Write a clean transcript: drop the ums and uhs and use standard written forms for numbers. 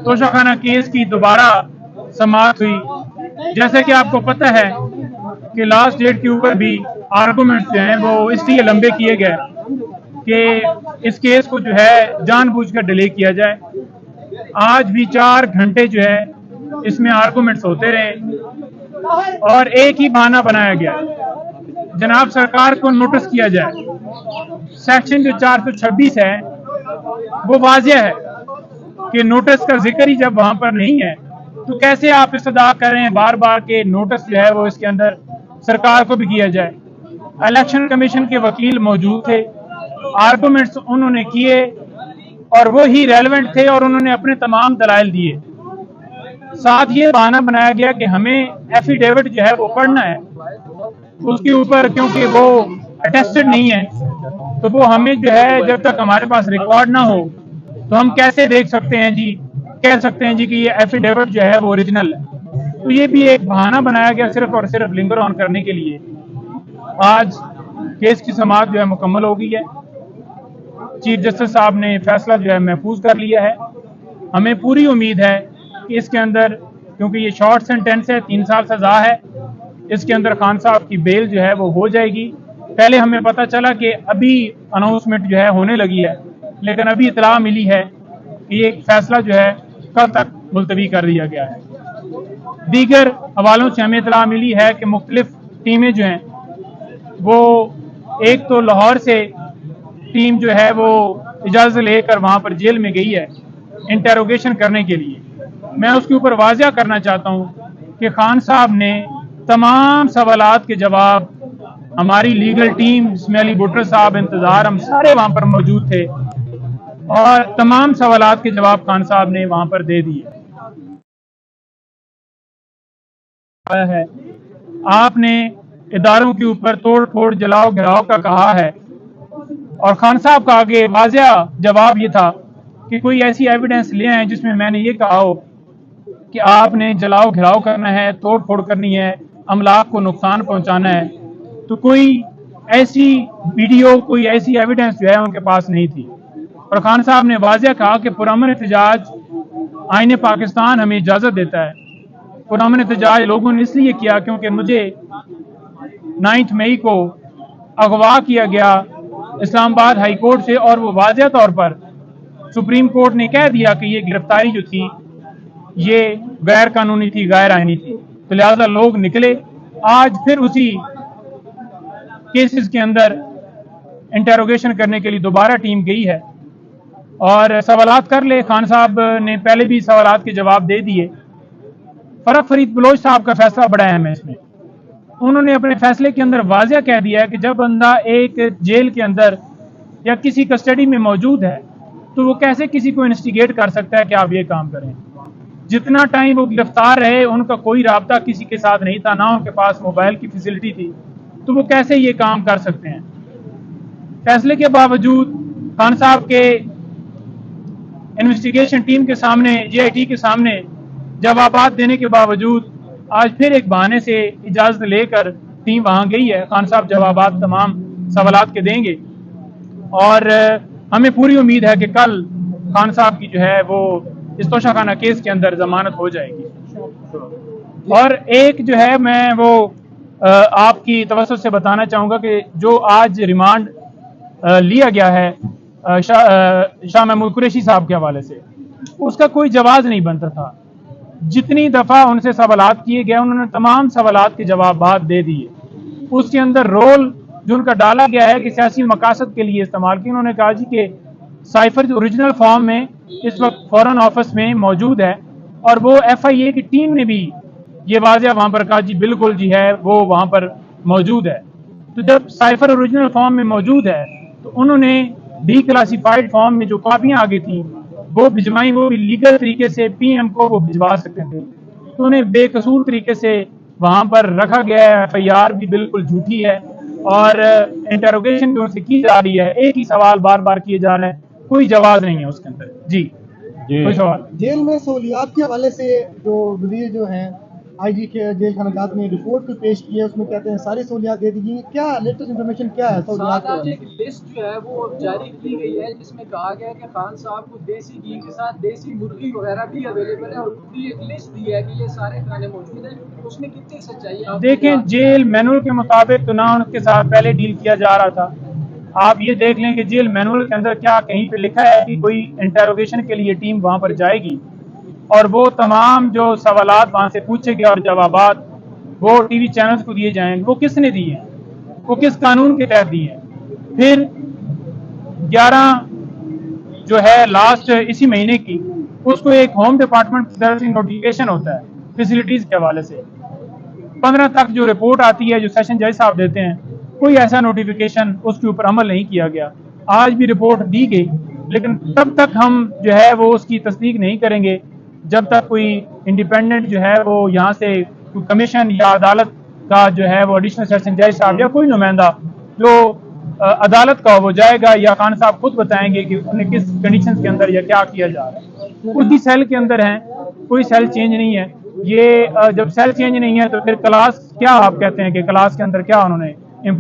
Toshakhana case की दोबारा समाअत हुई। जैसे कि आपको पता है कि लास्ट डेट के ऊपर भी आर्गूमेंट जो हैं वो इसलिए लंबे किए गए कि इस केस को जो है जानबूझकर डिले किया जाए। आज भी 4 घंटे जो है इसमें आर्गूमेंट्स होते रहे और एक ही बहाना बनाया गया, जनाब सरकार को नोटिस किया जाए। सेक्शन जो 426 है वो वाजिया है कि नोटिस का जिक्र ही जब वहां पर नहीं है तो कैसे आप इस्तदा कर रहे हैं बार बार के नोटिस जो है वो इसके अंदर सरकार को भी किया जाए। इलेक्शन कमीशन के वकील मौजूद थे, आर्गूमेंट्स उन्होंने किए और वो ही रेलेवेंट थे और उन्होंने अपने तमाम दलाइल दिए। साथ ये बहाना बनाया गया कि हमें एफिडेविट जो है वो पढ़ना है, उसके ऊपर क्योंकि वो अटेस्टेड नहीं है तो वो हमें जो है जब तक हमारे पास रिकॉर्ड ना हो तो हम कैसे देख सकते हैं जी, कह सकते हैं जी कि ये एफिडेविट जो है वो ओरिजिनल है। तो ये भी एक बहाना बनाया गया सिर्फ और सिर्फ लिंगर ऑन करने के लिए। आज केस की समाअत जो है मुकम्मल हो गई है। चीफ जस्टिस साहब ने फैसला जो है महफूज कर लिया है। हमें पूरी उम्मीद है कि इसके अंदर, क्योंकि ये शॉर्ट सेंटेंस है, 3 साल सजा है, इसके अंदर खान साहब की बेल जो है वो हो जाएगी। पहले हमें पता चला कि अभी अनाउंसमेंट जो है होने लगी है, लेकिन अभी इतला मिली है कि ये फैसला जो है कल तक मुलतवी कर दिया गया है। दीगर हवालों से हमें इतला मिली है कि मुख्तलिफ टीमें जो हैं वो, एक तो लाहौर से टीम जो है वो इजाज़त लेकर वहाँ पर जेल में गई है इंटेरोगेशन करने के लिए। मैं उसके ऊपर वाज़िया करना चाहता हूँ कि खान साहब ने तमाम सवालात के जवाब, हमारी लीगल टीम इसमें अली भुट्टो साहब, इंतज़ार, हम सारे वहाँ पर मौजूद थे और तमाम सवालात के जवाब खान साहब ने वहाँ पर दे दिए है। आपने इदारों के ऊपर तोड़ फोड़, जलाओ गिराओ का कहा है और खान साहब का आगे वाज़िया जवाब ये था कि कोई ऐसी एविडेंस ले आए जिसमें मैंने ये कहा हो कि आपने जलाओ घिराव करना है, तोड़ फोड़ करनी है, अमलाक को नुकसान पहुंचाना है। तो कोई ऐसी वीडियो, कोई ऐसी एविडेंस जो है उनके पास नहीं थी। और खान साहब ने वाज़िया कहा कि पुरअमन एहतजाज आईन पाकिस्तान हमें इजाज़त देता है। पुरअमन एहतजाज लोगों ने इसलिए किया क्योंकि मुझे 9 मई को अगवा किया गया इस्लामाबाद हाई कोर्ट से और वो वाज़िया तौर पर सुप्रीम कोर्ट ने कह दिया कि ये गिरफ्तारी जो थी ये गैर कानूनी थी, गैर आईनी थी। तो लिहाजा लोग निकले। आज फिर उसी केसेस के अंदर इंटेरोगेशन करने के लिए दोबारा टीम गई है और सवालात कर ले। खान साहब ने पहले भी सवालात के जवाब दे दिए। फरक फरीद बलोच साहब का फैसला बड़ा अहम है इसमें। उन्होंने अपने फैसले के अंदर वाज़िया कह दिया है कि जब बंदा एक जेल के अंदर या किसी कस्टडी में मौजूद है तो वो कैसे किसी को इंस्टिगेट कर सकता है कि आप ये काम करें। जितना टाइम वो गिरफ्तार रहे उनका कोई राब्ता किसी के साथ नहीं था, ना उनके पास मोबाइल की फैसिलिटी थी, तो वो कैसे ये काम कर सकते हैं। फैसले के बावजूद खान साहब के इन्वेस्टिगेशन टीम के सामने, JIT के सामने जवाबात देने के बावजूद आज फिर एक बहाने से इजाज़त लेकर टीम वहाँ गई है। खान साहब जवाबात तमाम सवालात के देंगे और हमें पूरी उम्मीद है कि कल खान साहब की जो है वो इस तोशाखाना केस के अंदर जमानत हो जाएगी। और एक जो है मैं वो आपकी तवज्जो से बताना चाहूँगा कि जो आज रिमांड लिया गया है शाह महमूद कुरैशी साहब के हवाले से, उसका कोई जवाब नहीं बनता था। जितनी दफ़ा उनसे सवालात किए गए उन्होंने तमाम सवालात के जवाब दे दिए। उसके अंदर रोल जो उनका डाला गया है कि सियासी मकासद के लिए इस्तेमाल की। उन्होंने कहा जी कि साइफर जो ओरिजिनल फॉर्म में इस वक्त फॉरेन ऑफिस में मौजूद है और वो FIA की टीम ने भी ये वाज़िया वहाँ पर कहा जी बिल्कुल जी है वो वहाँ पर मौजूद है। तो जब साइफर ओरिजिनल फॉर्म में मौजूद है तो उन्होंने डीक्लासिफाइड फॉर्म में जो कापियाँ आ गई थी वो भिजवाई, वो भी लीगल तरीके से PM को वो भिजवा सकते थे। तो उन्हें बेकसूर तरीके से वहाँ पर रखा गया है। FIR भी बिल्कुल झूठी है और इंटेरोगेशन भी उनसे की जा रही है। एक ही सवाल बार बार किए जा रहे हैं, कोई जवाब नहीं है उसके अंदर। जी जेल में सहूलियात के हवाले से जो वजीर जो हैं आईजी के जेल खानागात ने रिपोर्ट को पेश की है, उसमें कहते हैं सारी सहूलियात दे दी गई। क्या लेटेस्ट इन्फॉर्मेशन क्या है सहूलियात साथ एक लिस्ट जो है वो जारी की गई है जिसमें कहा गया है कि खान साहब को देसी घी के साथ देसी मुर्गी वगैरह भी अवेलेबल है और पूरी एक लिस्ट दी है कि ये सारे खाने मौजूद है। उसमें कितनी सच्चाई है? देखें, जेल मैनुअल के मुताबिक तो ना उनके साथ पहले डील किया जा रहा था। आप ये देख लें कि जेल मैनुअल के अंदर क्या कहीं पे लिखा है कि कोई इंटरोगेशन के लिए टीम वहां पर जाएगी और वो तमाम जो सवालात वहां से पूछेगी और जवाबात वो टीवी चैनल्स को दिए जाएंगे। वो किसने दिए हैं, वो किस कानून के तहत दिए हैं? फिर 11 जो है लास्ट इसी महीने की, उसको एक होम डिपार्टमेंट की तरफ से नोटिफिकेशन होता है फैसिलिटीज के हवाले से। 15 तक जो रिपोर्ट आती है जो सेशन जज साहब देते हैं, कोई ऐसा नोटिफिकेशन उसके ऊपर अमल नहीं किया गया। आज भी रिपोर्ट दी गई, लेकिन तब तक हम जो है वो उसकी तस्दीक नहीं करेंगे जब तक कोई इंडिपेंडेंट जो है वो यहाँ से कोई कमीशन या अदालत का जो है वो एडिशनल सेशन जज साहब या कोई नुमाइंदा जो अदालत का वो जाएगा या खान साहब खुद बताएंगे कि उन्हें किस कंडीशन के अंदर या क्या किया जा रहा है। उसी सेल के अंदर हैं, कोई सेल चेंज नहीं है। ये जब सेल चेंज नहीं है तो फिर क्लास क्या आप कहते हैं कि क्लास के अंदर क्या उन्होंने इम्प्रूव